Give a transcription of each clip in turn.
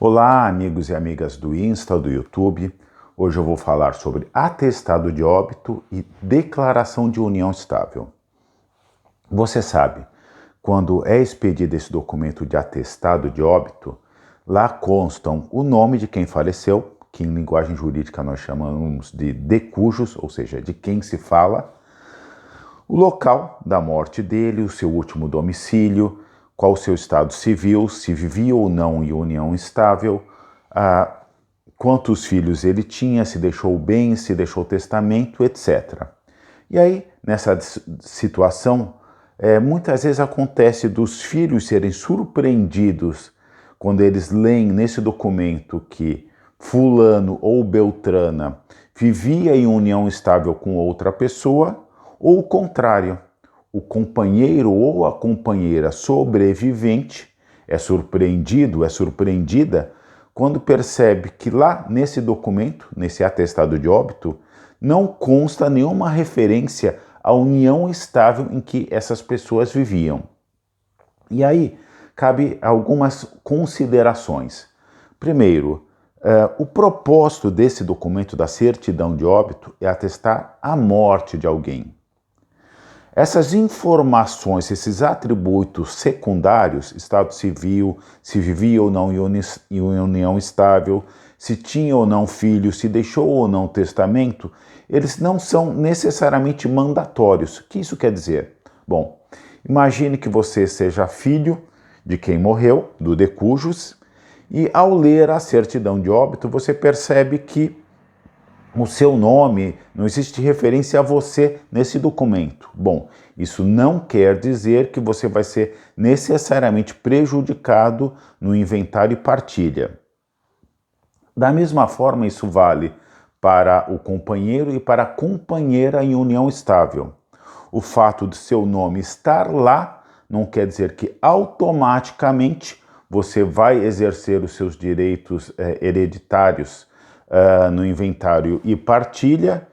Olá, amigos e amigas do Insta, do YouTube. Hoje eu vou falar sobre atestado de óbito e declaração de união estável. Você sabe, quando é expedido esse documento de atestado de óbito, lá constam o nome de quem faleceu, que em linguagem jurídica nós chamamos de cujus, ou seja, de quem se fala, o local da morte dele, o seu último domicílio, qual o seu estado civil, se vivia ou não em união estável, quantos filhos ele tinha, se deixou bens, se deixou testamento, etc. E aí, nessa situação, muitas vezes acontece dos filhos serem surpreendidos quando eles leem nesse documento que fulano ou beltrana vivia em união estável com outra pessoa, ou o contrário, o companheiro ou a companheira sobrevivente é surpreendido, é surpreendida, quando percebe que lá nesse documento, nesse atestado de óbito, não consta nenhuma referência à união estável em que essas pessoas viviam. E aí, cabe algumas considerações. Primeiro, o propósito desse documento da certidão de óbito é atestar a morte de alguém. Essas informações, esses atributos secundários, estado civil, se vivia ou não em união estável, se tinha ou não filho, se deixou ou não testamento, eles não são necessariamente mandatórios. O que isso quer dizer? Bom, imagine que você seja filho de quem morreu, do de cujus, e ao ler a certidão de óbito, você percebe que o seu nome, não existe referência a você nesse documento. Bom, isso não quer dizer que você vai ser necessariamente prejudicado no inventário e partilha. Da mesma forma, isso vale para o companheiro e para a companheira em união estável. O fato de seu nome estar lá não quer dizer que automaticamente você vai exercer os seus direitos hereditários no inventário e partilha,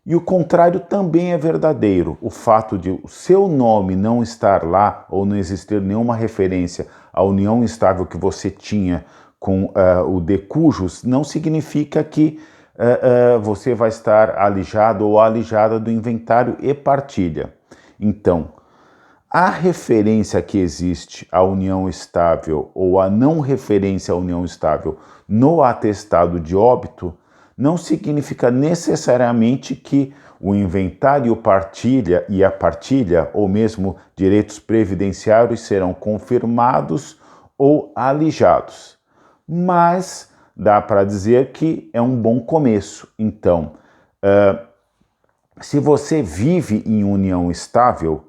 e o contrário também é verdadeiro. O fato de o seu nome não estar lá ou não existir nenhuma referência à união estável que você tinha com o de cujus não significa que você vai estar alijado ou alijada do inventário e partilha. Então, a referência que existe à união estável ou a não referência à união estável no atestado de óbito não significa necessariamente que o inventário partilha e a partilha, ou mesmo direitos previdenciários, serão confirmados ou alijados. Mas dá para dizer que é um bom começo. Então, se você vive em união estável,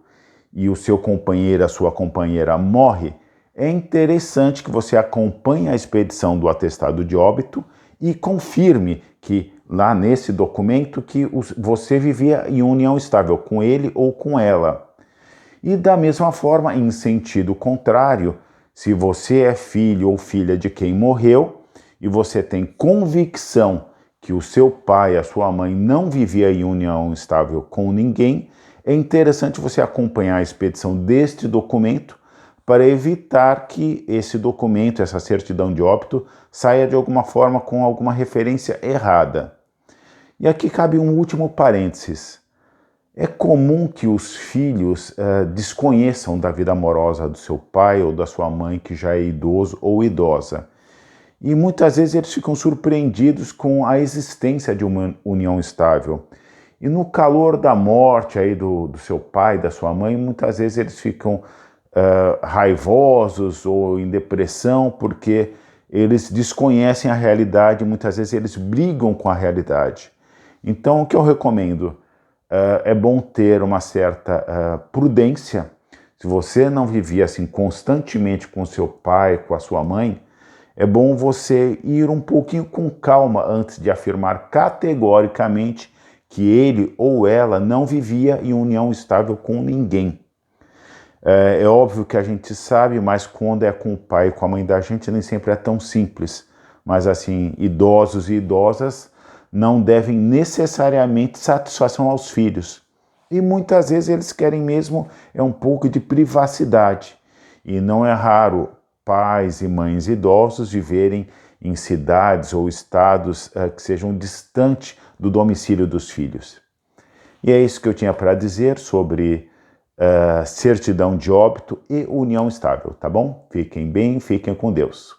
e o seu companheiro, a sua companheira morre, é interessante que você acompanhe a expedição do atestado de óbito e confirme que lá nesse documento que você vivia em união estável com ele ou com ela. E da mesma forma, em sentido contrário, se você é filho ou filha de quem morreu e você tem convicção que o seu pai, a sua mãe não vivia em união estável com ninguém, é interessante você acompanhar a expedição deste documento para evitar que esse documento, essa certidão de óbito, saia de alguma forma com alguma referência errada. E aqui cabe um último parênteses. É comum que os filhos desconheçam da vida amorosa do seu pai ou da sua mãe, que já é idoso ou idosa. E muitas vezes eles ficam surpreendidos com a existência de uma união estável. E no calor da morte aí do seu pai, da sua mãe, muitas vezes eles ficam raivosos ou em depressão porque eles desconhecem a realidade, muitas vezes eles brigam com a realidade. Então, o que eu recomendo? É bom ter uma certa prudência. Se você não vivia assim constantemente com seu pai, com a sua mãe, é bom você ir um pouquinho com calma antes de afirmar categoricamente que ele ou ela não vivia em união estável com ninguém. É óbvio que a gente sabe, mas quando é com o pai e com a mãe da gente, nem sempre é tão simples. Mas assim, idosos e idosas não devem necessariamente satisfação aos filhos. E muitas vezes eles querem mesmo um pouco de privacidade. E não é raro pais e mães idosos viverem em cidades ou estados que sejam distantes do domicílio dos filhos. E é isso que eu tinha para dizer sobre certidão de óbito e união estável, tá bom? Fiquem bem, fiquem com Deus.